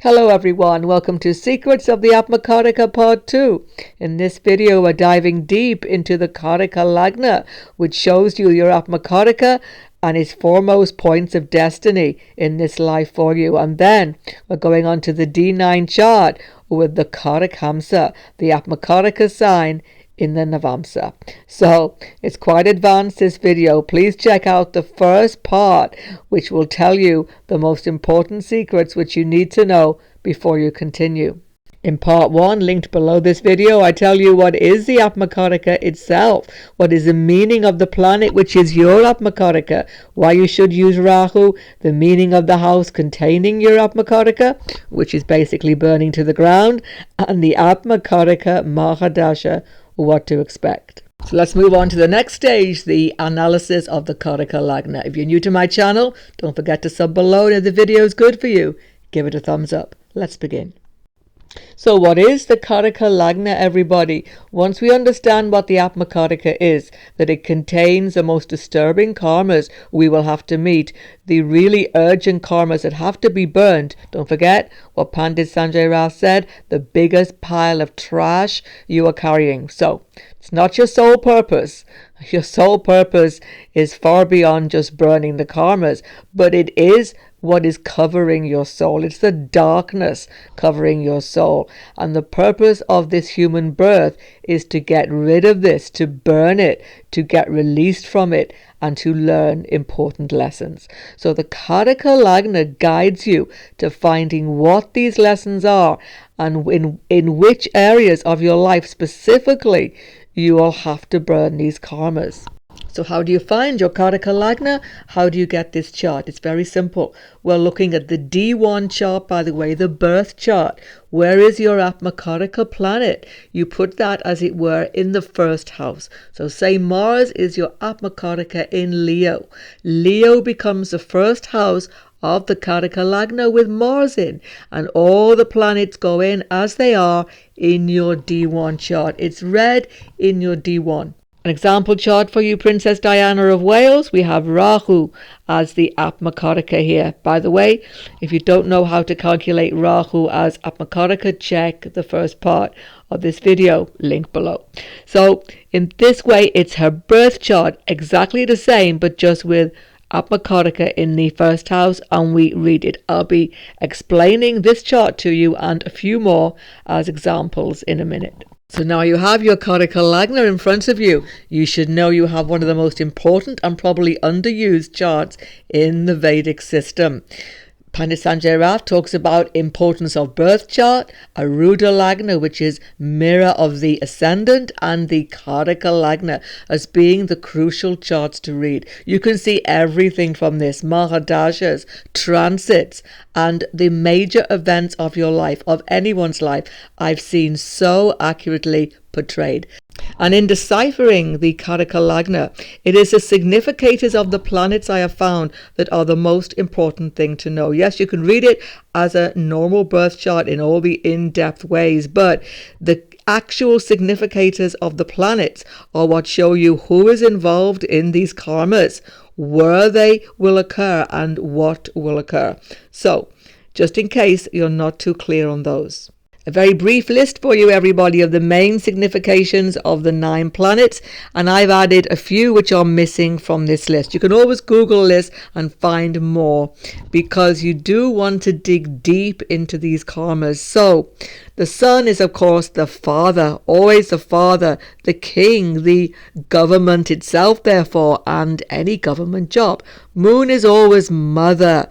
Hello everyone, welcome to Secrets of the Atmakaraka Part 2. In this video we're diving deep into the Karaka Lagna, which shows you your Atmakaraka and its foremost points of destiny in this life for you. And then we're going on to the D9 chart with the Karakamsa, the Atmakaraka sign in the Navansa. So it's quite advanced, this video. Please check out the first part, which will tell you the most important secrets which you need to know before you continue. In part 1, linked below this video, I tell you what is the Atmakaraka itself, what is the meaning of the planet which is your Atmakaraka, why you should use Rahu, the meaning of the house containing your Atmakaraka, which is basically burning to the ground, and the Atmakaraka Mahadasha, what to expect. So let's move on to the next stage, the analysis of the Karaka Lagna. If you're new to my channel, don't forget to sub below, and if the video is good for you, give it a thumbs up. Let's begin. So what is the Karaka Lagna, everybody? Once we understand what the Atmakaraka is, that it contains the most disturbing karmas we will have to meet, the really urgent karmas that have to be burned. Don't forget what Pandit Sanjay Rao said, the biggest pile of trash you are carrying. So it's not your sole purpose. Your sole purpose is far beyond just burning the karmas, but it is what is covering your soul. It's the darkness covering your soul. And the purpose of this human birth is to get rid of this, to burn it, to get released from it, and to learn important lessons. So the Karaka Lagna guides you to finding what these lessons are and in which areas of your life specifically you will have to burn these karmas. So how do you find your Karaka Lagna? How do you get this chart? It's very simple. We're looking at the D1 chart, by the way, the birth chart. Where is your Atmakaraka planet? You put that, as it were, in the first house. So say Mars is your Atmakaraka in Leo. Leo becomes the first house of the Karaka Lagna with Mars in, and all the planets go in as they are in your D1 chart. It's red in your D1. An example chart for you, Princess Diana of Wales. We have Rahu as the Atmakaraka here. By the way, if you don't know how to calculate Rahu as Atmakaraka, check the first part of this video, link below. So in this way, it's her birth chart, exactly the same, but just with Atmakaraka in the first house, and we read it. I'll be explaining this chart to you and a few more as examples in a minute. So now you have your Karaka Lagna in front of you. You should know you have one of the most important and probably underused charts in the Vedic system. Pandit Sanjay Rao talks about importance of birth chart, Aruda Lagna, which is mirror of the Ascendant, and the Karaka Lagna as being the crucial charts to read. You can see everything from this, Mahadashas, transits, and the major events of your life, of anyone's life, I've seen so accurately portrayed. And in deciphering the Karaka Lagna, it is the significators of the planets I have found that are the most important thing to know. Yes, you can read it as a normal birth chart in all the in-depth ways, but the actual significators of the planets are what show you who is involved in these karmas, where they will occur, and what will occur. So, just in case you're not too clear on those. A very brief list for you, everybody, of the main significations of the 9 planets, and I've added a few which are missing from this list. You can always Google this and find more, because you do want to dig deep into these karmas. So the sun is, of course, the father, always the father, the king, the government itself, therefore, and any government job. Moon is always mother,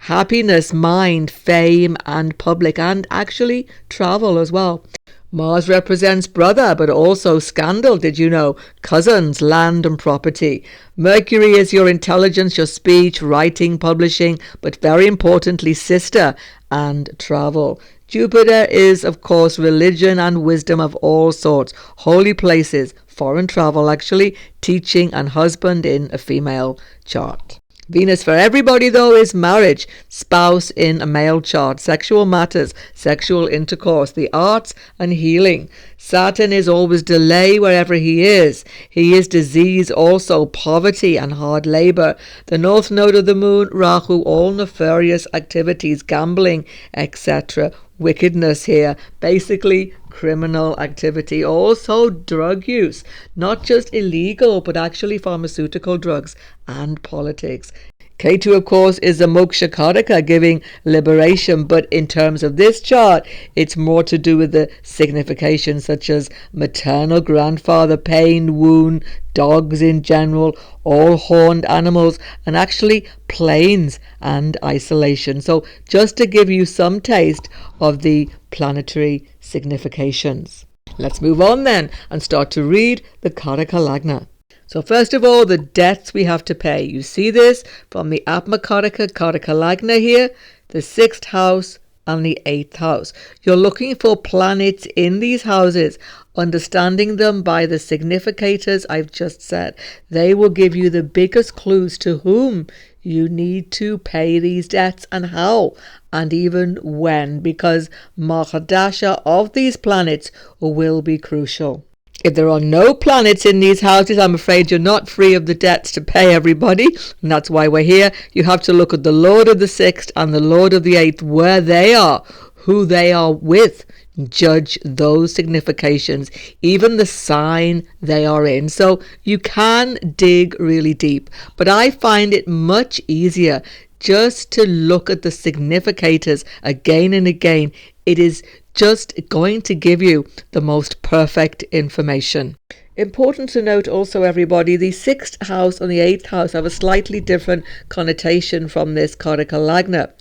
happiness, mind, fame, and public, and actually travel as well. Mars represents brother, but also scandal, did you know? Cousins, land and property. Mercury is your intelligence, your speech, writing, publishing, but very importantly, sister and travel. Jupiter is, of course, religion and wisdom of all sorts, holy places, foreign travel actually, teaching, and husband in a female chart. Venus for everybody though is marriage, spouse in a male chart, sexual matters, sexual intercourse, the arts and healing. Saturn is always delay wherever he is. He is disease also, poverty and hard labour. The north node of the moon, Rahu, all nefarious activities, gambling, etc. Wickedness here, basically criminal activity, also drug use, not just illegal but actually pharmaceutical drugs, and politics. Ketu, of course, is the Moksha Karaka, giving liberation, but in terms of this chart, it's more to do with the significations such as maternal grandfather, pain, wound, dogs in general, all horned animals, and actually planes and isolation. So just to give you some taste of the planetary significations. Let's move on then and start to read the Karaka Lagna. So first of all, the debts we have to pay. You see this from the Atmakaraka, Karaka Lagna here, the 6th house and the 8th house. You're looking for planets in these houses, understanding them by the significators I've just said. They will give you the biggest clues to whom you need to pay these debts and how, and even when, because Mahadasha of these planets will be crucial. If there are no planets in these houses, I'm afraid you're not free of the debts to pay, everybody. And that's why we're here. You have to look at the Lord of the 6th and the Lord of the 8th, where they are, who they are with. Judge those significations, even the sign they are in. So you can dig really deep. But I find it much easier just to look at the significators again and again. It is just going to give you the most perfect information. Important to note also, everybody, the 6th house and the 8th house have a slightly different connotation from this Karaka Lagna.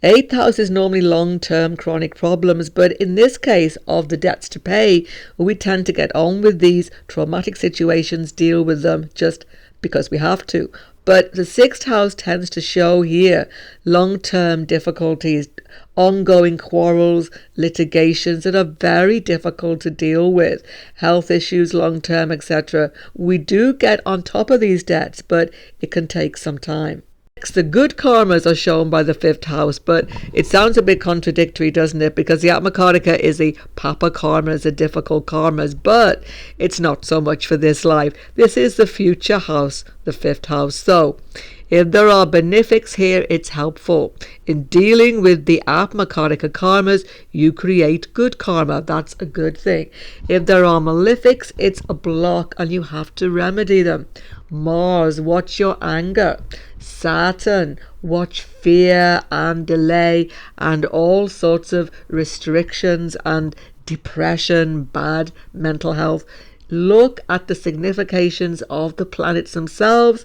8th house is normally long-term chronic problems, but in this case of the debts to pay, we tend to get on with these traumatic situations, deal with them just because we have to. But the 6th house tends to show here long-term difficulties, ongoing quarrels, litigations that are very difficult to deal with, health issues long-term, etc. We do get on top of these debts, but it can take some time. Next, the good karmas are shown by the 5th house, but it sounds a bit contradictory, doesn't it? Because the Atmakaraka is the papa karmas, the difficult karmas, but it's not so much for this life. This is the future house, the 5th house. So if there are benefics here, it's helpful. In dealing with the Atmakaraka karmas, you create good karma. That's a good thing. If there are malefics, it's a block and you have to remedy them. Mars, watch your anger. Saturn, watch fear and delay and all sorts of restrictions and depression, bad mental health. Look at the significations of the planets themselves.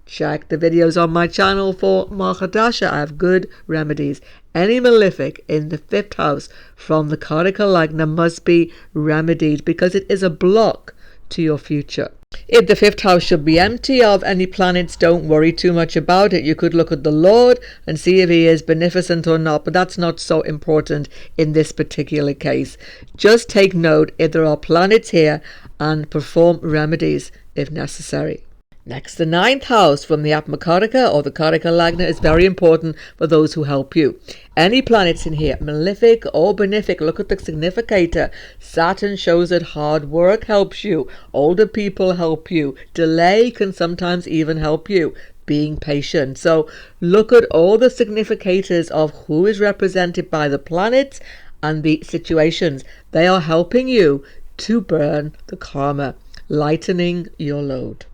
Check the videos on my channel for Mahadasha. I have good remedies. Any malefic in the 5th house from the Karaka Lagna must be remedied because it is a block to your future. If the 5th house should be empty of any planets, don't worry too much about it. You could look at the Lord and see if he is beneficent or not, but that's not so important in this particular case. Just take note if there are planets here and perform remedies if necessary. Next, the 9th house from the Atmakaraka or the Karaka Lagna is very important for those who help you. Any planets in here, malefic or benefic, look at the significator. Saturn shows that hard work helps you. Older people help you. Delay can sometimes even help you. Being patient. So look at all the significators of who is represented by the planets and the situations. They are helping you to burn the karma, lightening your load.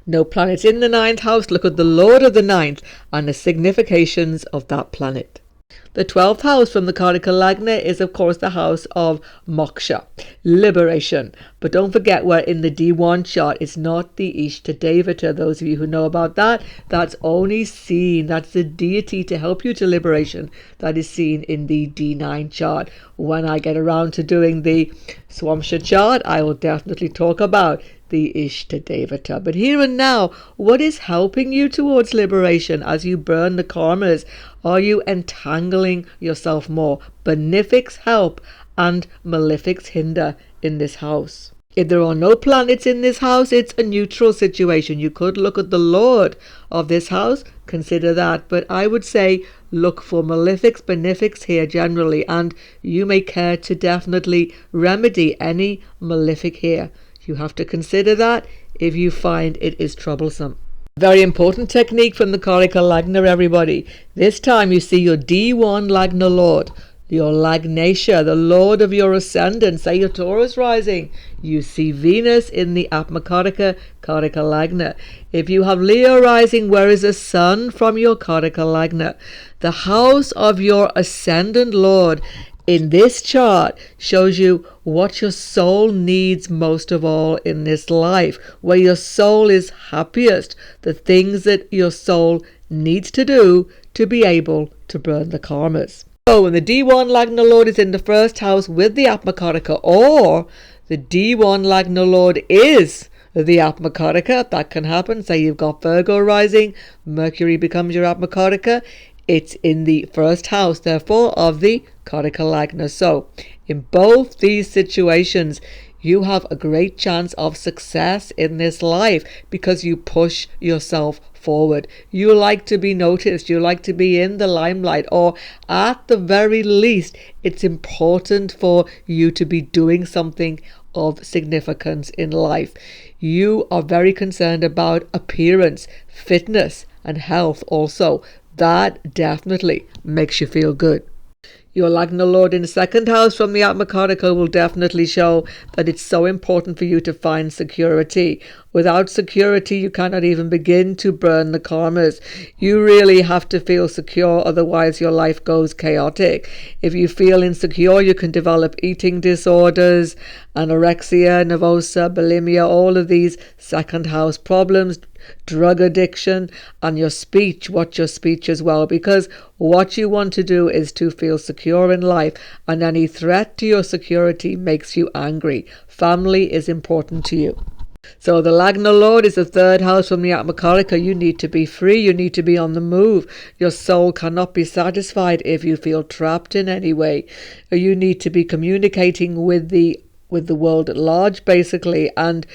No planets in the 9th house, look at the Lord of the 9th and the significations of that planet. The 12th house from the Karaka Lagna is of course the house of moksha, liberation. But don't forget we're in the D1 chart. It's not the Ishtadevata. Those of you who know about that, that's only seen. That's the deity to help you to liberation. That is seen in the D9 chart. When I get around to doing the Swamsha chart, I will definitely talk about the Ishtadevata. But here and now, what is helping you towards liberation as you burn the karmas? Are you entangling yourself more? Benefics help and malefics hinder in this house. If there are no planets in this house, it's a neutral situation. You could look at the Lord of this house, consider that, but I would say look for malefics, benefics here generally, and you may care to definitely remedy any malefic here. You have to consider that if you find it is troublesome. Very important technique from the Karaka Lagna, everybody. This time you see your D1 Lagna Lord, your Lagnatia, the Lord of your Ascendant, say your Taurus rising. You see Venus in the Atmakaraka, Karaka Lagna. If you have Leo rising, where is the Sun from your Karaka Lagna? The house of your Ascendant Lord in this chart shows you what your soul needs most of all in this life, where your soul is happiest, the things that your soul needs to do to be able to burn the karmas. So when the D1 Lagna Lord is in the first house with the Atmakaraka, or the D1 Lagna Lord is the Atmakaraka, that can happen. Say you've got Virgo rising, Mercury becomes your Atmakaraka. It's in the first house, therefore, of the Karaka Lagna. So in both these situations, you have a great chance of success in this life because you push yourself forward. You like to be noticed. You like to be in the limelight, or at the very least, it's important for you to be doing something of significance in life. You are very concerned about appearance, fitness, and health also. That definitely makes you feel good. Your Lagna Lord in the second house from the Atmakaraka will definitely show that it's so important for you to find security. Without security, you cannot even begin to burn the karmas. You really have to feel secure, otherwise your life goes chaotic. If you feel insecure, you can develop eating disorders, anorexia, nervosa, bulimia, all of these second house problems, drug addiction, and your speech. Watch your speech as well, because what you want to do is to feel secure in life, and any threat to your security makes you angry. Family is important to you. So the Lagna Lord is the third house from the Atmakaraka. You need to be free. You need to be on the move. Your soul cannot be satisfied if you feel trapped in any way. You need to be communicating with the world at large, basically, and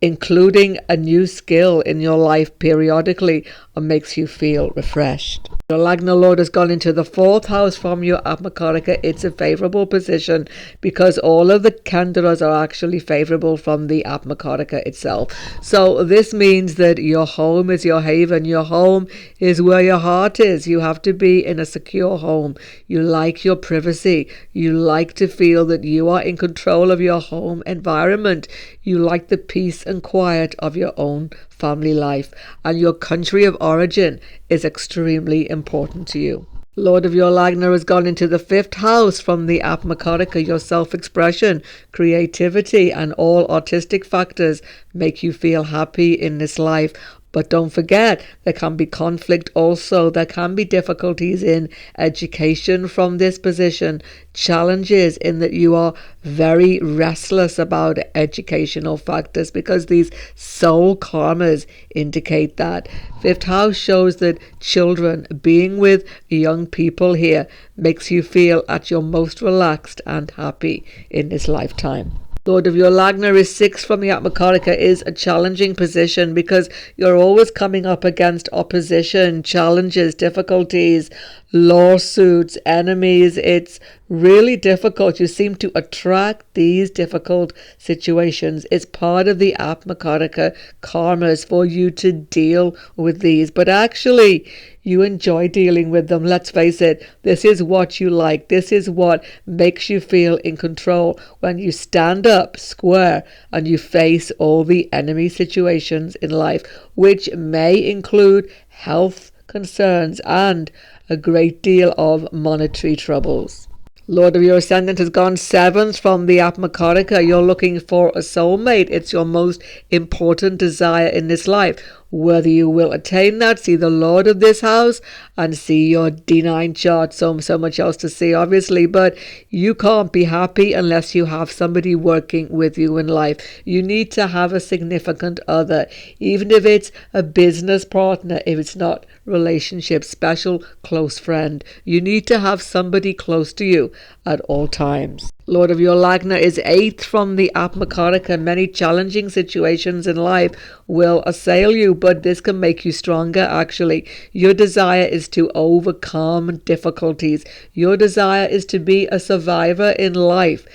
including a new skill in your life periodically makes you feel refreshed. The Lagna Lord has gone into the fourth house from your Atmakaraka. It's a favorable position because all of the Kendaras are actually favorable from the Atmakaraka itself. So this means that your home is your haven. Your home is where your heart is. You have to be in a secure home. You like your privacy. You like to feel that you are in control of your home environment. You like the peace and quiet of your own family life, and your country of origin is extremely important to you. Lord of your Lagna has gone into the fifth house from the Atmakaraka. Your self-expression, creativity, and all artistic factors make you feel happy in this life. But don't forget, there can be conflict also. There can be difficulties in education from this position, challenges in that you are very restless about educational factors because these soul karmas indicate that. Fifth house shows that children, being with young people here, makes you feel at your most relaxed and happy in this lifetime. Lord of your Lagna is 6 from the Atmakaraka is a challenging position because you're always coming up against opposition, challenges, difficulties, lawsuits, enemies. It's really difficult. You seem to attract these difficult situations. It's part of the Atmakaraka karmas for you to deal with these. But actually, you enjoy dealing with them. Let's face it, this is what you like. This is what makes you feel in control when you stand up square and you face all the enemy situations in life, which may include health concerns and a great deal of monetary troubles. Lord of your Ascendant has gone 7th from the Atmakaraka. You're looking for a soulmate. It's your most important desire in this life. Whether you will attain that, see the Lord of this house and see your D9 chart. So much else to see, obviously, but you can't be happy unless you have somebody working with you in life. You need to have a significant other, even if it's a business partner, if it's not relationship, special close friend. You need to have somebody close to you at all times. Lord of your Lagna is 8th from the Atmakaraka. Many challenging situations in life will assail you, but this can make you stronger actually. Your desire is to overcome difficulties. Your desire is to be a survivor in life.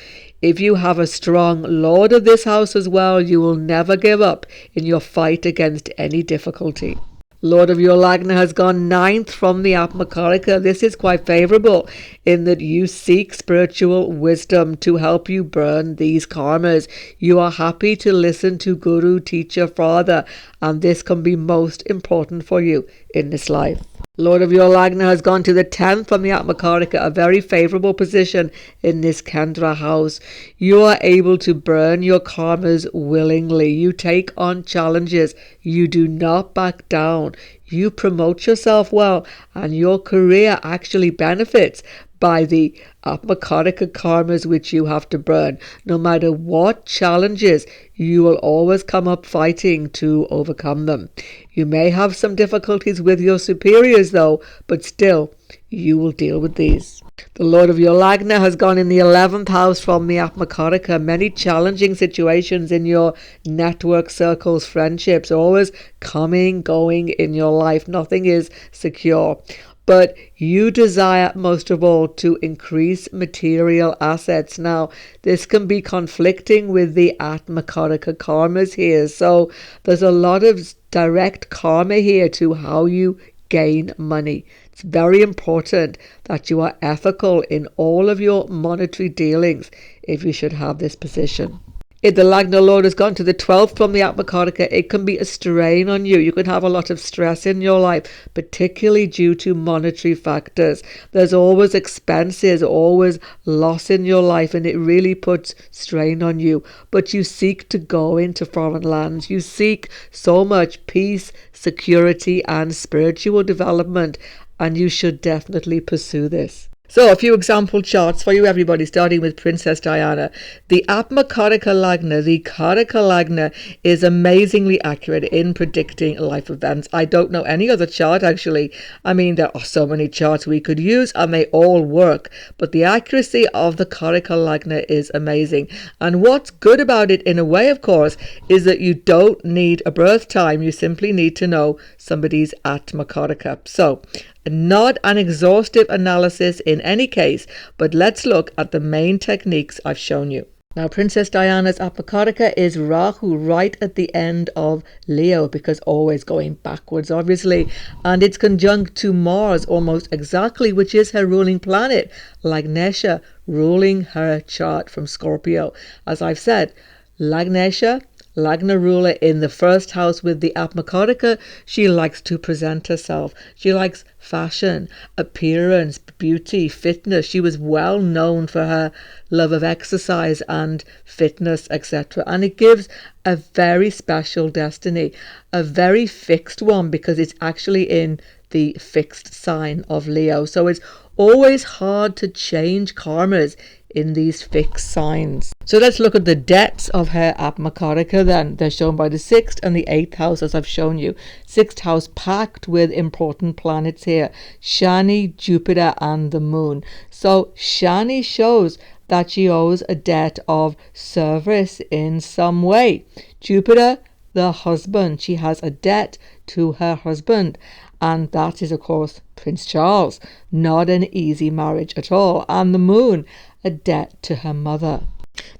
If you have a strong Lord of this house as well, you will never give up in your fight against any difficulty. Lord of your Lagna has gone 9th from the Atmakaraka. This is quite favourable in that you seek spiritual wisdom to help you burn these karmas. You are happy to listen to Guru, teacher, father, and this can be most important for you in this life. Lord of your Lagna has gone to the 10th from the Atmakaraka, a very favourable position in this Kendra house. You are able to burn your karmas willingly. You take on challenges. You do not back down. You promote yourself well, and your career actually benefits by the Atmakaraka karmas which you have to burn. No matter what challenges, you will always come up fighting to overcome them. You may have some difficulties with your superiors though, but still, you will deal with these. The Lord of your Lagna has gone in the 11th house from the Atmakaraka. Many challenging situations in your network circles, friendships, always coming, going in your life. Nothing is secure. But you desire most of all to increase material assets. Now, this can be conflicting with the Atmakaraka karmas here. So there's a lot of direct karma here to how you gain money. It's very important that you are ethical in all of your monetary dealings if you should have this position. If the Lagna Lord has gone to the 12th from the Atmakaraka, it can be a strain on you. You can have a lot of stress in your life, particularly due to monetary factors. There's always expenses, always loss in your life, and it really puts strain on you. But you seek to go into foreign lands. You seek so much peace, security, and spiritual development, and you should definitely pursue this. So a few example charts for you everybody, starting with Princess Diana. The Atmakaraka Lagna, the Karaka Lagna, is amazingly accurate in predicting life events. I don't know any other chart actually. I mean, there are so many charts we could use and they all work, but the accuracy of the Karaka Lagna is amazing. And what's good about it in a way, of course, is that you don't need a birth time. You simply need to know somebody's Atmakaraka. So, not an exhaustive analysis in any case, but let's look at the main techniques I've shown you. Now, Princess Diana's Atmakaraka is Rahu right at the end of Leo, because always going backwards, obviously. And it's conjunct to Mars almost exactly, which is her ruling planet, Lagnesha, ruling her chart from Scorpio. As I've said, Lagnesha, Lagna ruler in the first house with the Atmakaraka, she likes to present herself. She likes fashion, appearance, beauty, fitness. She was well known for her love of exercise and fitness, etc. And it gives a very special destiny, a very fixed one, because it's actually in the fixed sign of Leo. So it's always hard to change karmas in these fixed signs. So let's look at the debts of her Atmakaraka then. They're shown by the 6th and the 8th house, as I've shown you. 6th house packed with important planets here. Shani, Jupiter and the moon. So Shani shows that she owes a debt of service in some way. Jupiter, the husband. She has a debt to her husband. And that is, of course, Prince Charles. Not an easy marriage at all. And the moon, a debt to her mother.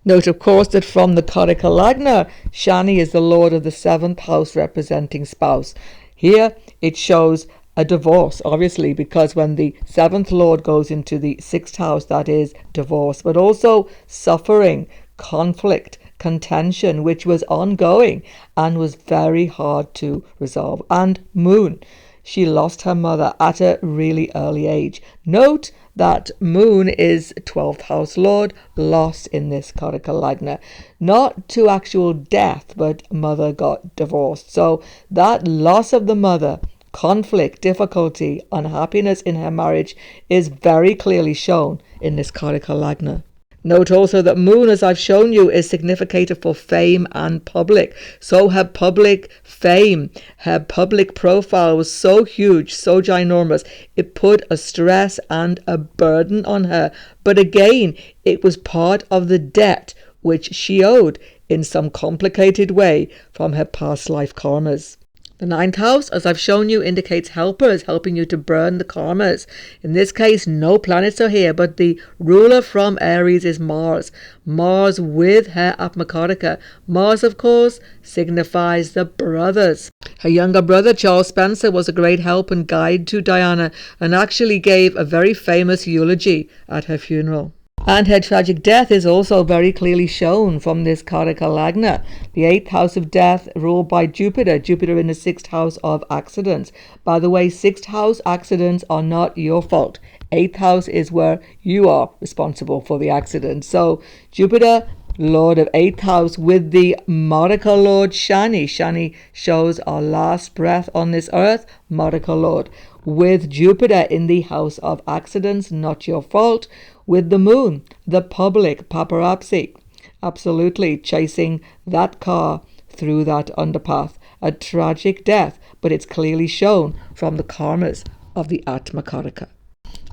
Note, of course, that from the Karaka Lagna, Shani is the lord of the 7th house representing spouse. Here it shows a divorce, obviously, because when the 7th lord goes into the 6th house, that is divorce, but also suffering, conflict, contention, which was ongoing and was very hard to resolve. And moon, she lost her mother at a really early age. Note that moon is 12th house lord, lost in this Karaka Lagna. Not to actual death, but mother got divorced. So that loss of the mother, conflict, difficulty, unhappiness in her marriage is very clearly shown in this Karaka Lagna. Note also that Moon, as I've shown you, is significator for fame and public. So her public fame, her public profile was so huge, so ginormous, it put a stress and a burden on her. But again, it was part of the debt which she owed in some complicated way from her past life karmas. The ninth house, as I've shown you, indicates helpers, helping you to burn the karmas. In this case, no planets are here, but the ruler from Aries is Mars. Mars with her Atmakaraka. Mars, of course, signifies the brothers. Her younger brother, Charles Spencer, was a great help and guide to Diana and actually gave a very famous eulogy at her funeral. And her tragic death is also very clearly shown from this Karaka Lagna, the 8th house of death ruled by Jupiter. Jupiter in the 6th house of accidents. By the way, 6th house accidents are not your fault. 8th house is where you are responsible for the accident. So Jupiter, Lord of 8th house, with the Marika Lord Shani. Shani shows our last breath on this earth. Marika Lord. With Jupiter in the house of accidents, not your fault. With the moon, the public, paparazzi, absolutely chasing that car through that underpath. A tragic death, but it's clearly shown from the karmas of the Atmakaraka.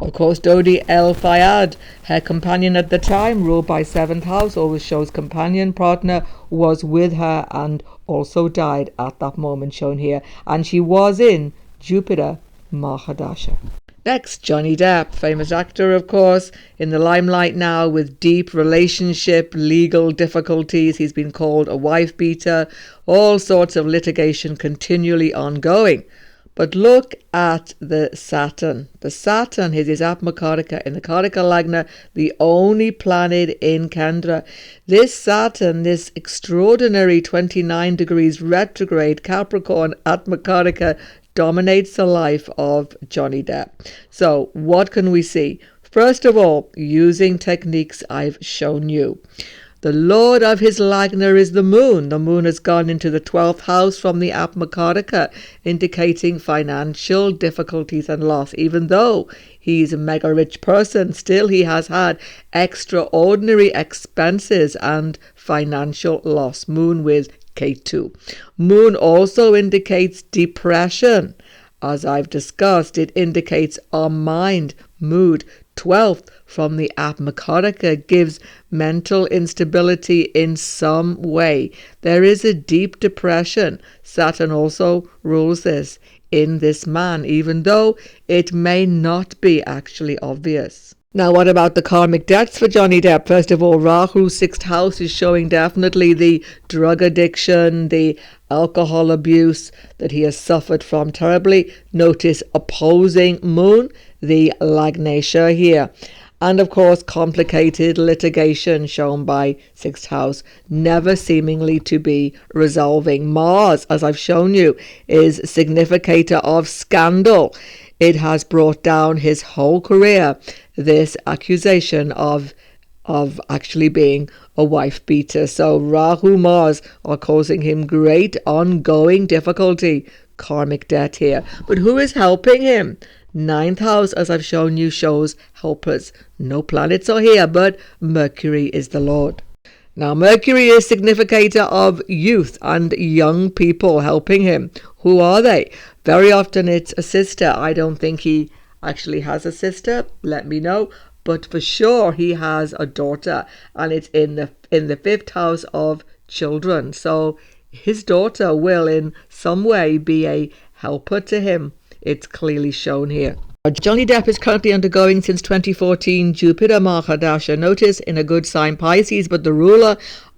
Of course, Dodi El Fayad, her companion at the time, ruled by 7th house, always shows companion, partner, was with her and also died at that moment shown here. And she was in Jupiter Mahadasha. Next, Jonny Depp, famous actor, of course, in the limelight now with deep relationship, legal difficulties. He's been called a wife beater, all sorts of litigation continually ongoing. But look at the Saturn. The Saturn is his Atmakaraka in the Karaka Lagna, the only planet in Kendra. This Saturn, this extraordinary 29 degrees retrograde Capricorn Atmakaraka, dominates the life of Jonny Depp. So what can we see? First of all, using techniques I've shown you. The lord of his Lagna is the moon. The moon has gone into the 12th house from the Atmakaraka, indicating financial difficulties and loss. Even though he's a mega rich person, still he has had extraordinary expenses and financial loss. Moon with K2. Moon also indicates depression. As I've discussed, it indicates our mind, mood. 12th from the Atmakaraka gives mental instability in some way. There is a deep depression. Saturn also rules this in this man, even though it may not be actually obvious. Now, what about the karmic debts for Jonny Depp? First of all, Rahu's 6th house is showing definitely the drug addiction, the alcohol abuse that he has suffered from terribly. Notice opposing moon, the Lagnesha here. And of course, complicated litigation shown by 6th house, never seemingly to be resolving. Mars, as I've shown you, is significator of scandal. It has brought down his whole career, this accusation of actually being a wife beater. So Rahu, Mars are causing him great ongoing difficulty. Karmic debt here. But who is helping him? 9th house, as I've shown you, shows helpers. No planets are here, but Mercury is the Lord. Now, Mercury is significator of youth and young people helping him. Who are they? Very often it's a sister. I don't think he actually has a sister. Let me know. But for sure he has a daughter, and it's in the 5th house of children. So his daughter will in some way be a helper to him. It's clearly shown here. Jonny Depp is currently undergoing since 2014 Jupiter Mahadasha. Notice in a good sign Pisces, but the ruler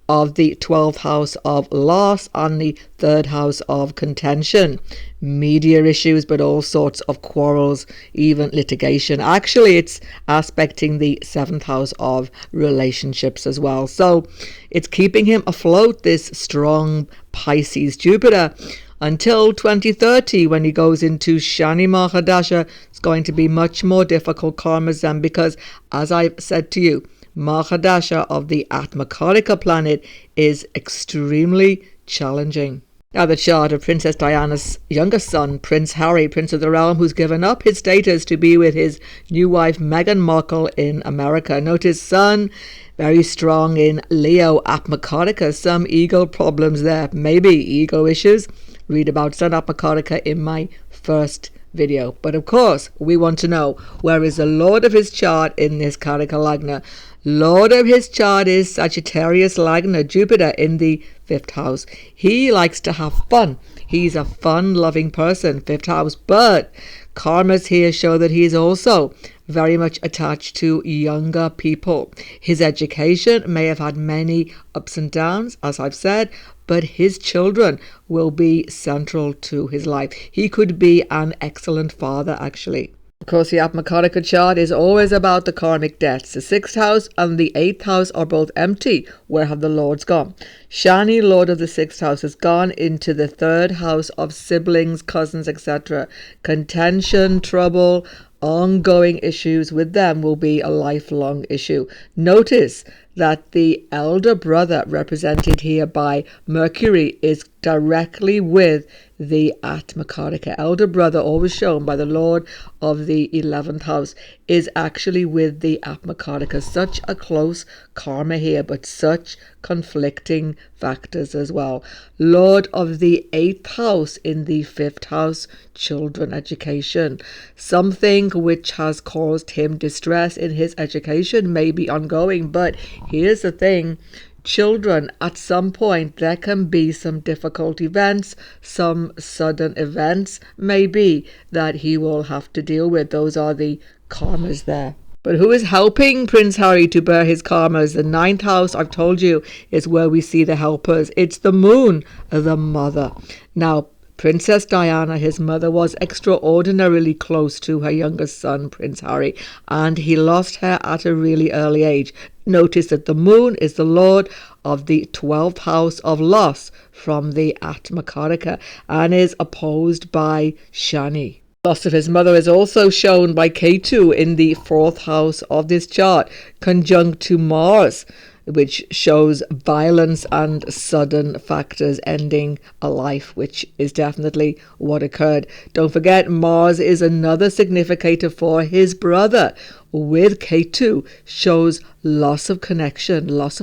of the 12th house of loss and the 3rd house of contention. Media issues, but all sorts of quarrels, even litigation. Actually, it's aspecting the 7th house of relationships as well. So it's keeping him afloat, this strong Pisces Jupiter, until 2030 when he goes into Shani Mahadasha. It's going to be much more difficult karmas then, because as I've said to you, Mahadasha of the Atmakaraka planet is extremely challenging. Now the chart of Princess Diana's youngest son, Prince Harry, Prince of the Realm, who's given up his status to be with his new wife Meghan Markle in America. Notice Sun, very strong in Leo, Atmakaraka, some ego problems there, maybe ego issues. Read about Sun Atmakaraka in my first video. But of course, we want to know, where is the Lord of his chart in this Karaka Lagna? Lord of his chart is Sagittarius Lagna, Jupiter in the 5th house. He likes to have fun. He's a fun-loving person, 5th house. But karmas here show that he is also very much attached to younger people. His education may have had many ups and downs, as I've said, but his children will be central to his life. He could be an excellent father, actually. Of course, the Atmakaraka chart is always about the karmic debts. The 6th house and the 8th house are both empty. Where have the lords gone? Shani, lord of the 6th house, has gone into the 3rd house of siblings, cousins, etc. Contention, trouble, ongoing issues with them will be a lifelong issue. Notice that the elder brother, represented here by Mercury, is directly with the Atmakaraka. Elder brother, always shown by the Lord of the 11th house, is actually with the Atmakaraka. Such a close karma here, but such conflicting factors as well. Lord of the 8th house in the 5th house, children, education. Something which has caused him distress in his education may be ongoing, but here's the thing. Children, at some point there can be some difficult events, some sudden events maybe that he will have to deal with. Those are the karmas there. But who is helping Prince Harry to bear his karmas? The 9th house, I've told you, is where we see the helpers. It's the moon, the mother. Now, Princess Diana, his mother, was extraordinarily close to her youngest son, Prince Harry, and he lost her at a really early age. Notice that the moon is the lord of the 12th house of loss from the Atmakaraka and is opposed by Shani. Loss of his mother is also shown by Ketu in the 4th house of this chart, conjunct to Mars, which shows violence and sudden factors ending a life, which is definitely what occurred. Don't forget, Mars is another significator for his brother. With Ketu, shows loss of connection, loss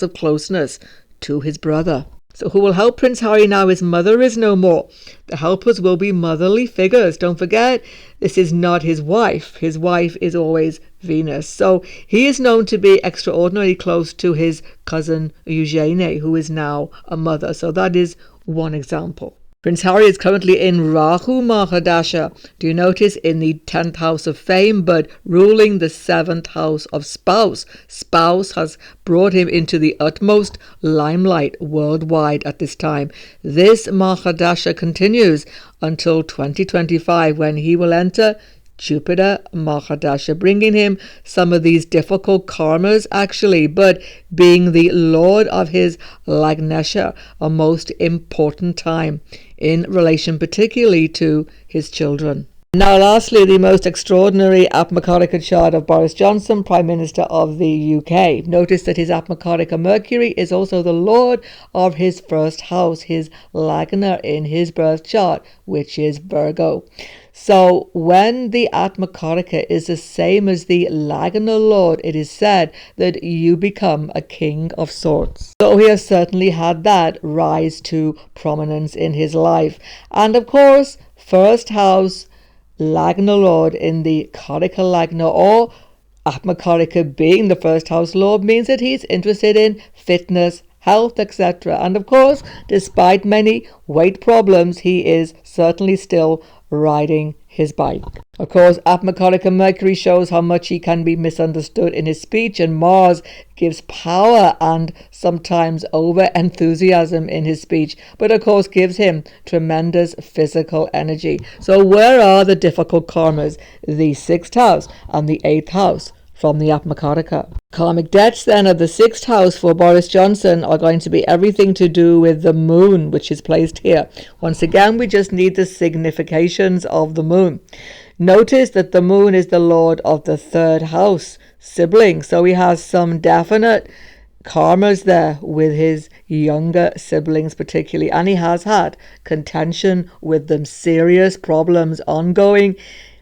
of closeness to his brother. So who will help Prince Harry now? His mother is no more. The helpers will be motherly figures. Don't forget, this is not his wife. His wife is always Venus. So he is known to be extraordinarily close to his cousin Eugenie, who is now a mother. So that is one example. Prince Harry is currently in Rahu Mahadasha. Do you notice, in the 10th house of fame, but ruling the 7th house of spouse. Spouse has brought him into the utmost limelight worldwide at this time. This Mahadasha continues until 2025, when he will enter Jupiter Mahadasha, bringing him some of these difficult karmas actually, but being the lord of his Lagnesha, a most important time in relation particularly to his children. Now lastly, the most extraordinary Atmakaraka chart of Boris Johnson, Prime Minister of the UK. Notice that his Atmakaraka Mercury is also the lord of his 1st house, his Lagna in his birth chart, which is Virgo. So when the Atmakaraka is the same as the Lagna lord, it is said that you become a king of sorts. So he has certainly had that rise to prominence in his life. And of course, 1st house, Lagna lord in the Karaka Lagna, or Atmakaraka being the 1st house lord, means that he's interested in fitness, health, etc. And of course, despite many weight problems, he is certainly still riding his bike. Of course, Atmakaraka Mercury shows how much he can be misunderstood in his speech, and Mars gives power and sometimes over enthusiasm in his speech, but of course gives him tremendous physical energy. So where are the difficult karmas? The 6th house and the 8th house from the Atmakaraka. Karmic debts then of the 6th house for Boris Johnson are going to be everything to do with the moon, which is placed here. Once again, we just need the significations of the moon. Notice that the moon is the lord of the 3rd house, sibling. So he has some definite karmas there with his younger siblings particularly, and he has had contention with them, serious problems, ongoing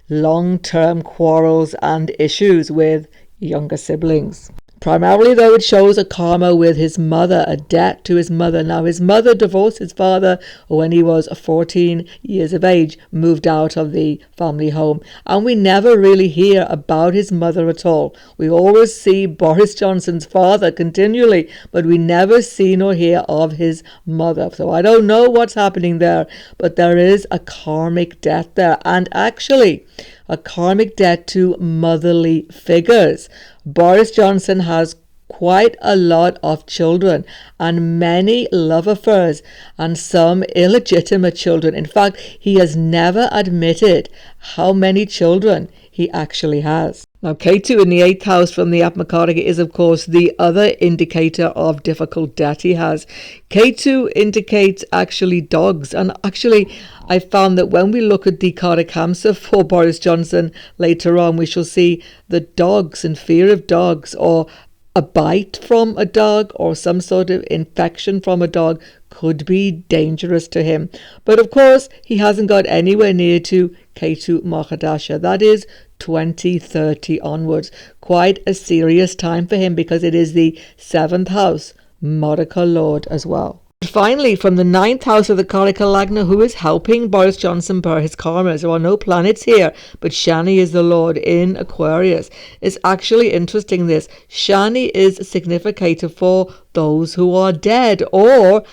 long-term quarrels and issues with younger siblings. Primarily, though, it shows a karma with his mother, a debt to his mother. Now, his mother divorced his father when he was 14 years of age, moved out of the family home, and we never really hear about his mother at all. We always see Boris Johnson's father continually, but we never see nor hear of his mother. So I don't know what's happening there, but there is a karmic debt there, and actually a karmic debt to motherly figures. Boris Johnson has quite a lot of children and many love affairs and some illegitimate children. In fact, he has never admitted how many children he actually has. Now, Ketu in the 8th house from the Atmakaraka is, of course, the other indicator of difficult debt he has. Ketu indicates actually dogs, and actually I found that when we look at the Karakamsa for Boris Johnson later on, we shall see the dogs and fear of dogs, or a bite from a dog or some sort of infection from a dog could be dangerous to him. But of course, he hasn't got anywhere near to Ketu Mahadasha. That is 2030 onwards. Quite a serious time for him because it is the 7th house, Marika Lord as well. Finally, from the 9th house of the Karaka Lagna, who is helping Boris Johnson bear his karmas. There are no planets here, but Shani is the Lord in Aquarius. It's actually interesting this. Shani is a significator for those who are dead or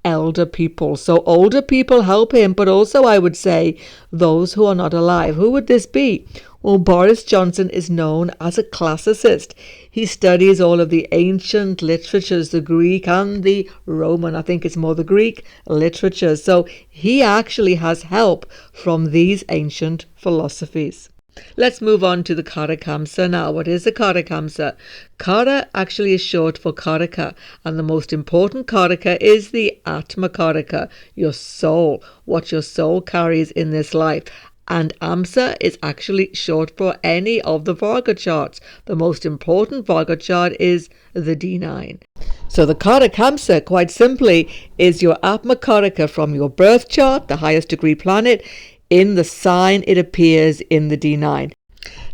elder people. So older people help him, but also I would say those who are not alive. Who would this be? Well, Boris Johnson is known as a classicist. He studies all of the ancient literatures, the Greek and the Roman. I think it's more the Greek literatures. So he actually has help from these ancient philosophies. Let's move on to the Karakamsa now. What is the Karakamsa? Kara actually is short for Karaka, and the most important Karaka is the Atmakaraka, your soul, what your soul carries in this life. And Amsa is actually short for any of the Virgo charts. The most important Virgo chart is the D9. So the Karakamsa, quite simply, is your Atmakaraka from your birth chart, the highest degree planet, in the sign it appears in the D9.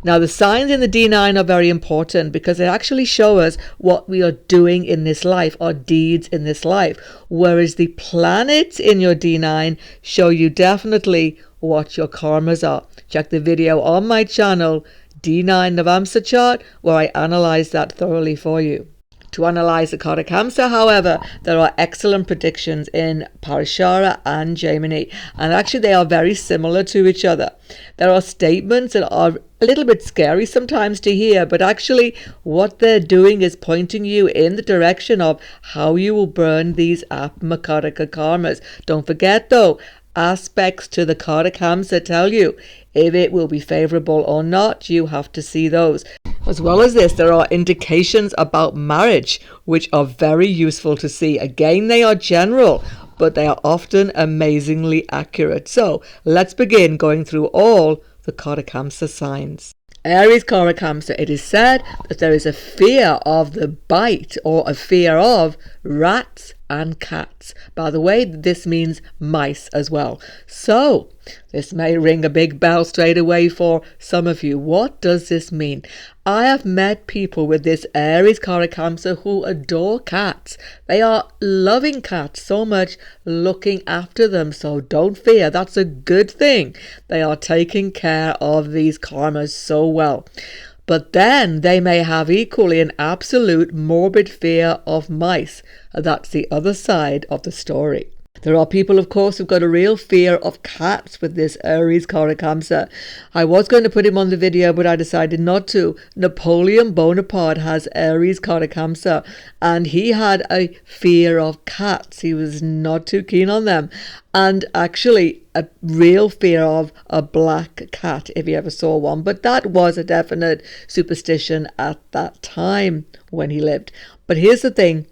Now, the signs in the D9 are very important because they actually show us what we are doing in this life, our deeds in this life, whereas the planets in your D9 show you definitely what your karmas are. Check the video on my channel, D9 Navansa chart, where I analyze that thoroughly for you. To analyze the Karakamsa, however, there are excellent predictions in Parashara and Gemini, and actually they are very similar to each other. There are statements that are a little bit scary sometimes to hear, but actually what they're doing is pointing you in the direction of how you will burn these Atmakaraka karmas. Don't forget though, aspects to the Karakamsa tell you if it will be favorable or not. You have to see those. As well as this, there are indications about marriage, which are very useful to see. Again, they are general, but they are often amazingly accurate. So let's begin going through all the Karakamsa signs. Aries Karakamsa, it is said that there is a fear of the bite or a fear of rats and cats. By the way, this means mice as well. So this may ring a big bell straight away for some of you. What does this mean? I have met people with this Aries Karakamsa who adore cats. They are loving cats so much, looking after them. So don't fear, that's a good thing. They are taking care of these karmas so well. But then they may have equally an absolute morbid fear of mice. That's the other side of the story. There are people, of course, who've got a real fear of cats with this Aries Karakamsa. I was going to put him on the video, but I decided not to. Napoleon Bonaparte has Aries Karakamsa, and he had a fear of cats. He was not too keen on them. And actually, a real fear of a black cat, if he ever saw one. But that was a definite superstition at that time when he lived. But here's the thing.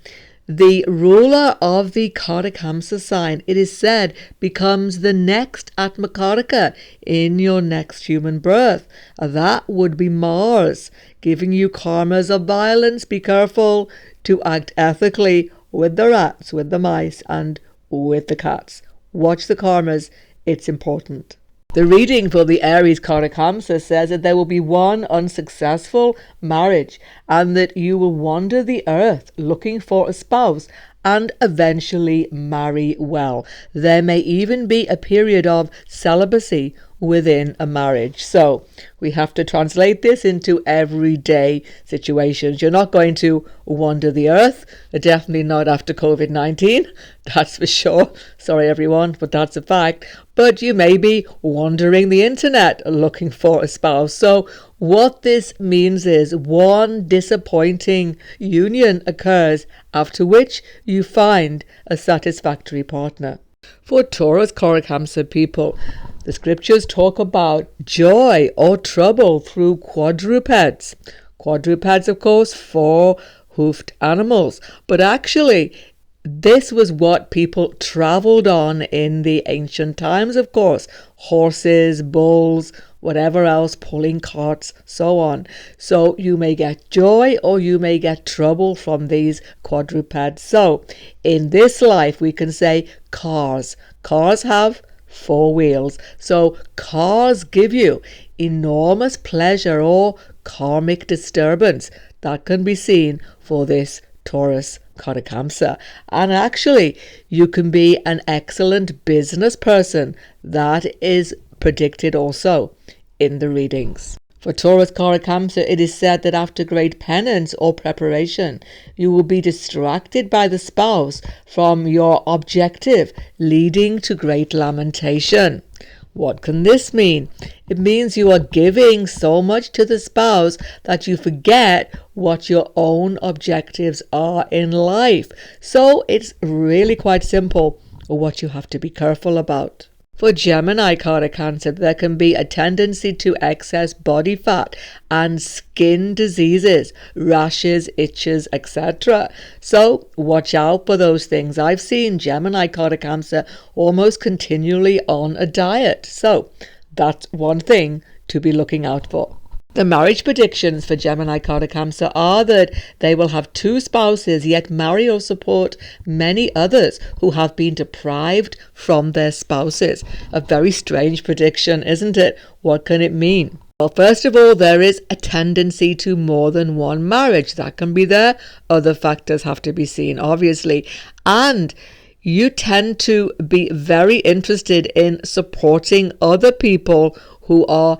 the ruler of the Karakamsa sign, it is said, becomes the next Atmakaraka in your next human birth. That would be Mars, giving you karmas of violence. Be careful to act ethically with the rats, with the mice, and with the cats. Watch the karmas. It's important. The reading for the Aries Karakamsa says that there will be one unsuccessful marriage and that you will wander the earth looking for a spouse and eventually marry well. There may even be a period of celibacy within a marriage. So we have to translate this into everyday situations. You're not going to wander the earth, definitely not after COVID-19, that's for sure. Sorry everyone, but that's a fact. But you may be wandering the internet looking for a spouse. So what this means is one disappointing union occurs, after which you find a satisfactory partner. For Taurus Karakamsa people, the scriptures talk about joy or trouble through quadrupeds. Quadrupeds, of course, four-hoofed animals. But actually, this was what people travelled on in the ancient times, of course. Horses, bulls, whatever else, pulling carts, so on. So you may get joy or you may get trouble from these quadrupeds. So in this life, we can say cars. Cars have four wheels. So cars give you enormous pleasure or karmic disturbance. That can be seen for this Taurus Karakamsa. And actually, you can be an excellent business person. That is predicted also in the readings. For Taurus Karakamsa, it is said that after great penance or preparation, you will be distracted by the spouse from your objective, leading to great lamentation. What can this mean? It means you are giving so much to the spouse that you forget what your own objectives are in life. So it's really quite simple what you have to be careful about. For Gemini Karakamsa, there can be a tendency to excess body fat and skin diseases, rashes, itches, etc. So watch out for those things. I've seen Gemini Karakamsa almost continually on a diet. So that's one thing to be looking out for. The marriage predictions for Gemini Karakamsa are that they will have two spouses, yet marry or support many others who have been deprived from their spouses. A very strange prediction, isn't it? What can it mean? Well, first of all, there is a tendency to more than one marriage. That can be there. Other factors have to be seen, obviously. And you tend to be very interested in supporting other people who are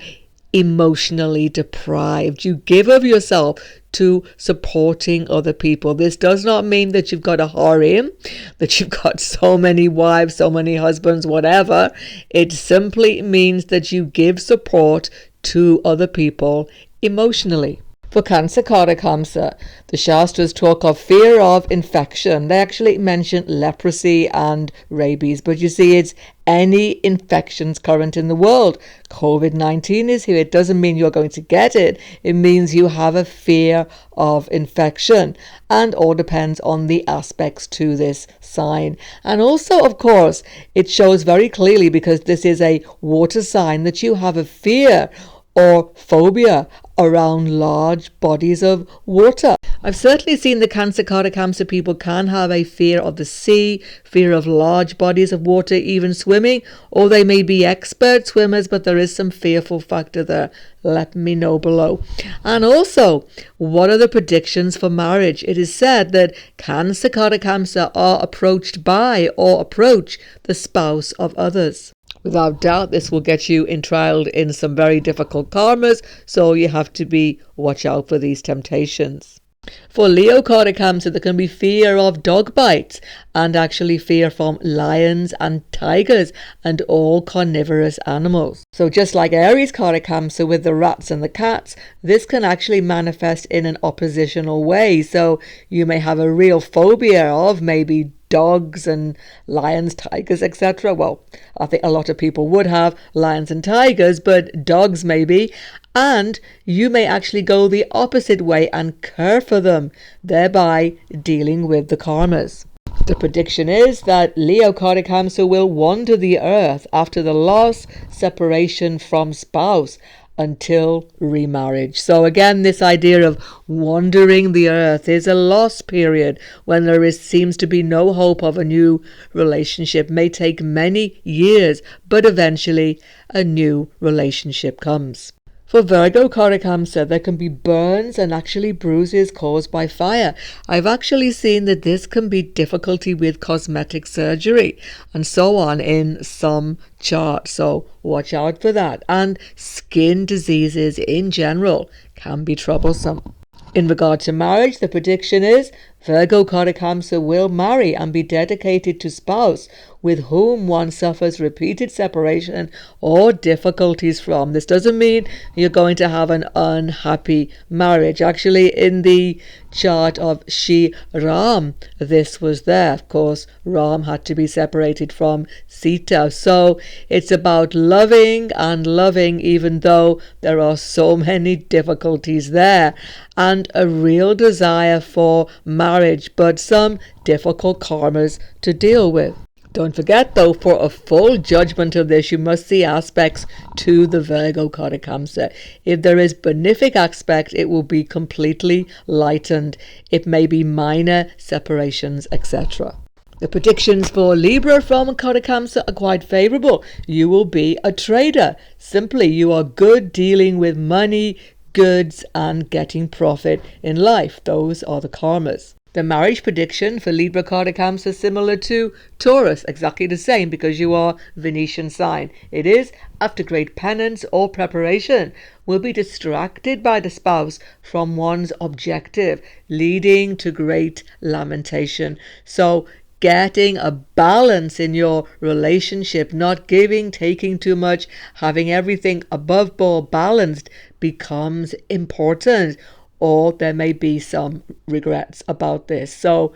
emotionally deprived. You give of yourself to supporting other people. This does not mean that you've got a harem, that you've got so many wives, so many husbands, whatever. It simply means that you give support to other people emotionally. For Cancer Karakamsa, the Shastras talk of fear of infection. They actually mention leprosy and rabies, but you see, it's any infections current in the world. COVID-19 is here. It doesn't mean you're going to get it. It means you have a fear of infection, and all depends on the aspects to this sign. And also, of course, it shows very clearly, because this is a water sign, that you have a fear or phobia around large bodies of water. I've certainly seen the Cancer Karakamsa people can have a fear of the sea, fear of large bodies of water, even swimming, or they may be expert swimmers, but there is some fearful factor there. Let me know below. And also, what are the predictions for marriage? It is said that Cancer Karakamsa are approached by or approach the spouse of others. Without doubt, this will get you entrailed in some very difficult karmas, so you have to watch out for these temptations. For Leo Karakamsa, there can be fear of dog bites and actually fear from lions and tigers and all carnivorous animals. So just like Aries Karakamsa with the rats and the cats, this can actually manifest in an oppositional way. So you may have a real phobia of maybe dogs and lions, tigers, etc. Well, I think a lot of people would have lions and tigers, but dogs maybe. And you may actually go the opposite way and care for them, thereby dealing with the karmas. The prediction is that Leo Karakamsa will wander the earth after the loss, separation from spouse until remarriage. So again, this idea of wandering the earth is a loss period when seems to be no hope of a new relationship. May take many years, but eventually a new relationship comes. For Virgo Karakamsa, there can be burns and actually bruises caused by fire. I've actually seen that this can be difficulty with cosmetic surgery and so on in some charts, so watch out for that. And skin diseases in general can be troublesome. In regard to marriage, the prediction is Virgo Karakamsa will marry and be dedicated to spouse with whom one suffers repeated separation or difficulties from. This doesn't mean you're going to have an unhappy marriage. Actually, in the chart of Shri Ram, this was there. Of course, Ram had to be separated from Sita. So it's about loving and loving even though there are so many difficulties there, and a real desire for marriage, but some difficult karmas to deal with. Don't forget though, for a full judgment of this, you must see aspects to the Virgo Karakamsa. If there is benefic aspect, it will be completely lightened. It may be minor separations, etc. The predictions for Libra from Karakamsa are quite favourable. You will be a trader. Simply, you are good dealing with money, goods and getting profit in life. Those are the karmas. The marriage prediction for Libra Karakamsa is similar to Taurus, exactly the same because you are Venetian sign. It is, after great penance or preparation, will be distracted by the spouse from one's objective, leading to great lamentation. So getting a balance in your relationship, not giving, taking too much, having everything above board balanced becomes important, or there may be some regrets about this. So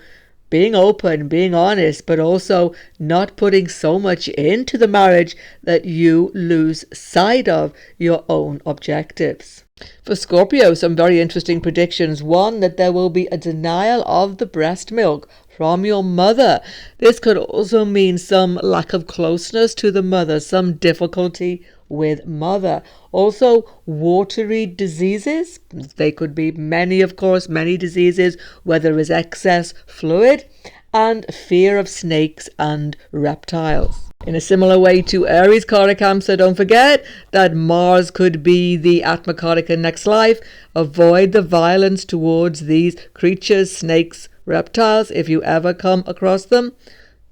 being open, being honest, but also not putting so much into the marriage that you lose sight of your own objectives. For Scorpio, some very interesting predictions. One, that there will be a denial of the breast milk from your mother. This could also mean some lack of closeness to the mother, some difficulty with mother. Also, watery diseases. They could be many, of course, many diseases where there is excess fluid, and fear of snakes and reptiles. In a similar way to Aries Karakamsa, don't forget that Mars could be the Atmakaraka next life. Avoid the violence towards these creatures, snakes, reptiles, if you ever come across them.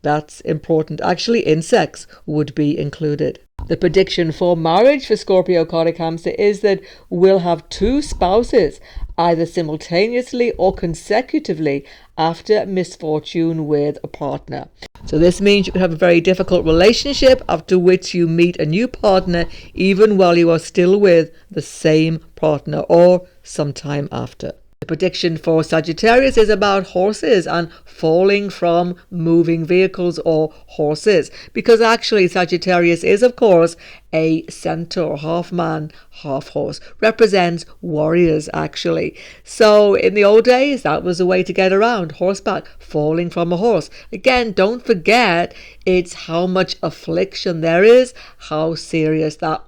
That's important. Actually, insects would be included. The prediction for marriage for Scorpio Karakamsa is that we'll have two spouses, either simultaneously or consecutively, after misfortune with a partner. So this means you could have a very difficult relationship after which you meet a new partner even while you are still with the same partner or sometime after. The prediction for Sagittarius is about horses and falling from moving vehicles or horses, because actually Sagittarius is, of course, a centaur, half man, half horse, represents warriors actually. So in the old days, that was a way to get around, horseback, falling from a horse. Again, don't forget, it's how much affliction there is, how serious that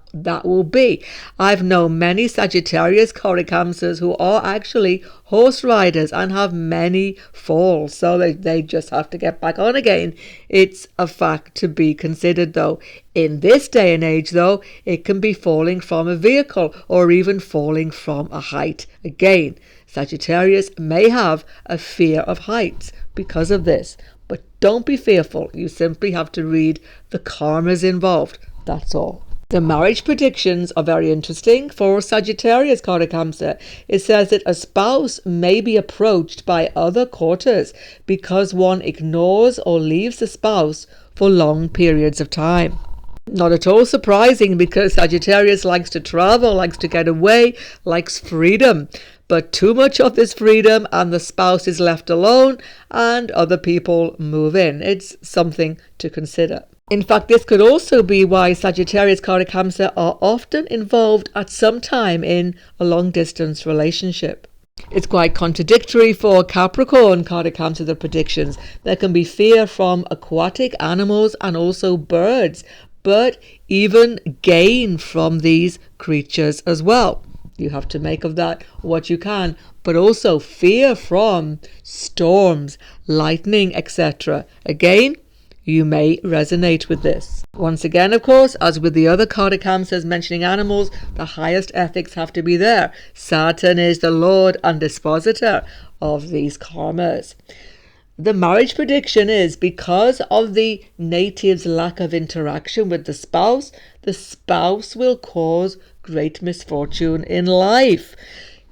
will be. I've known many Sagittarius Karakamsas who are actually horse riders and have many falls, so they just have to get back on again. It's a fact to be considered though. In this day and age though, it can be falling from a vehicle or even falling from a height. Again, Sagittarius may have a fear of heights because of this, but don't be fearful. You simply have to read the karmas involved. That's all. The marriage predictions are very interesting. For Sagittarius Karakamsa, it says that a spouse may be approached by other courters because one ignores or leaves the spouse for long periods of time. Not at all surprising because Sagittarius likes to travel, likes to get away, likes freedom. but too much of this freedom and the spouse is left alone and other people move in. It's something to consider. In fact, this could also be why Sagittarius Karakamsa are often involved at some time in a long-distance relationship. It's quite contradictory for Capricorn Karakamsa, the predictions. There can be fear from aquatic animals and also birds, but even gain from these creatures as well. You have to make of that what you can, but also fear from storms, lightning, etc. Again, you may resonate with this. Once again, of course, as with the other Karakamsas mentioning animals, the highest ethics have to be there. Saturn is the lord and dispositor of these karmas. The marriage prediction is because of the native's lack of interaction with the spouse will cause great misfortune in life.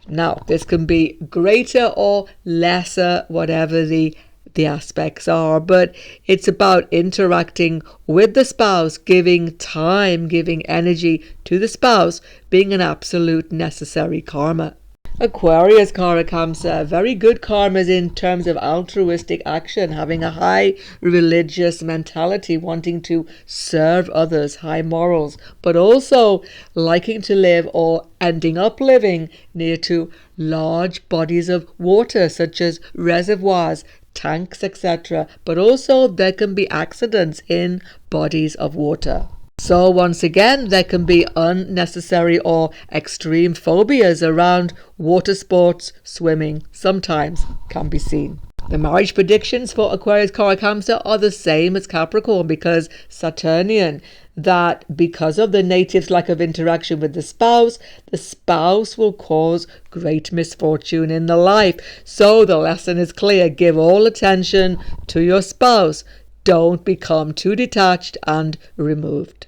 Now, this can be greater or lesser, whatever the aspects are, but it's about interacting with the spouse, giving time, giving energy to the spouse, being an absolute necessary karma. Aquarius Karakamsa, very good karmas in terms of altruistic action, having a high religious mentality, wanting to serve others, high morals, but also liking to live or ending up living near to large bodies of water, such as reservoirs, tanks, etc. But also there can be accidents in bodies of water. So once again, there can be unnecessary or extreme phobias around water sports, swimming, sometimes can be seen. The marriage predictions for Aquarius Karakamsa are the same as Capricorn because Saturnian, that because of the native's lack of interaction with the spouse will cause great misfortune in the life. So the lesson is clear. Give all attention to your spouse. Don't become too detached and removed.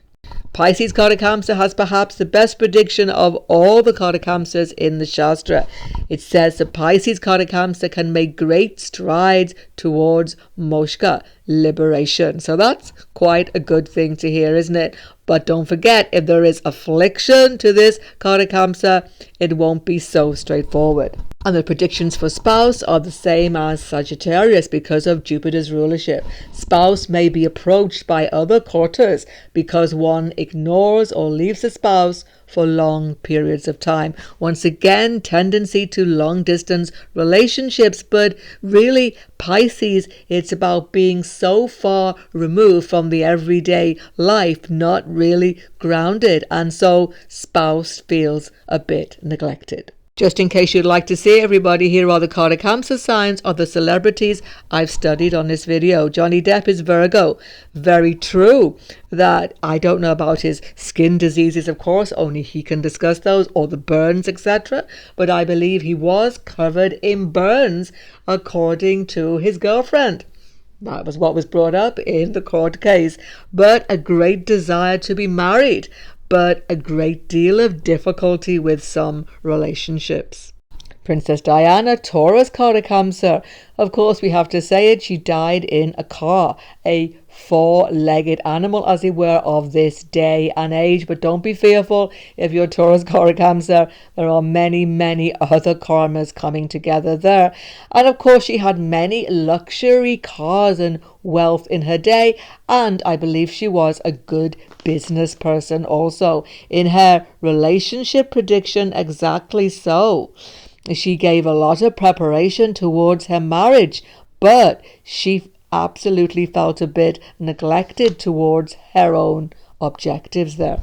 Pisces Karakamsa has perhaps the best prediction of all the Karakamsas in the Shastra. It says that Pisces Karakamsa can make great strides towards moksha, liberation. So that's quite a good thing to hear, isn't it? But don't forget, if there is affliction to this Karakamsa, it won't be so straightforward. And the predictions for spouse are the same as Sagittarius because of Jupiter's rulership. Spouse may be approached by other quarters because one ignores or leaves the spouse for long periods of time. Once again, tendency to long distance relationships, but really Pisces, it's about being so far removed from the everyday life, not really grounded, and so spouse feels a bit neglected. Just in case you'd like to see everybody, here are the Karakamsa signs of the celebrities I've studied on this video. Jonny Depp is Virgo. Very true that I don't know about his skin diseases, of course, only he can discuss those, or the burns, etc. But I believe he was covered in burns according to his girlfriend. That was what was brought up in the court case. But a great desire to be married, but a great deal of difficulty with some relationships. Princess Diana, Taurus Karakamsa. Of course, we have to say it, she died in a car, a four-legged animal, as it were, of this day and age. But don't be fearful if you're Taurus Karakamsa. There are many, many other karmas coming together there. And of course, she had many luxury cars and wealth in her day, and I believe she was a good business person also. In her relationship prediction, exactly so. She gave a lot of preparation towards her marriage, but she absolutely felt a bit neglected towards her own objectives there.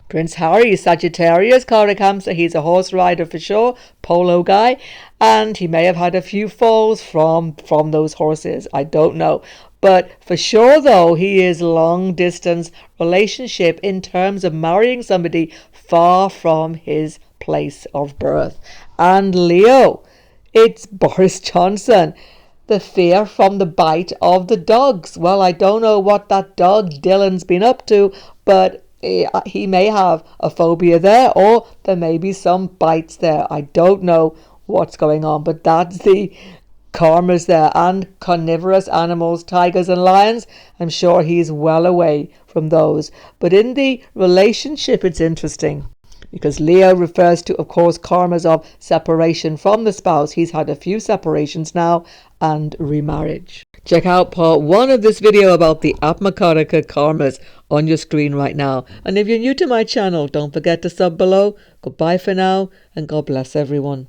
Prince Harry, Sagittarius Karakamsa, he's a horse rider for sure, polo guy, and he may have had a few falls from those horses, I don't know. But for sure though, he is long distance relationship in terms of marrying somebody far from his place of birth. And Leo, it's Boris Johnson. The fear from the bite of the dogs. Well, I don't know what that dog Dylan's been up to, but he may have a phobia there, or there may be some bites there. I don't know what's going on, but that's the karmas there. And carnivorous animals, tigers and lions, I'm sure he's well away from those. But in the relationship, it's interesting. because Leo refers to, of course, karmas of separation from the spouse. He's had a few separations now and remarriage. Check out part 1 of this video about the Atmakaraka karmas on your screen right now. And if you're new to my channel, don't forget to sub below. Goodbye for now, and God bless everyone.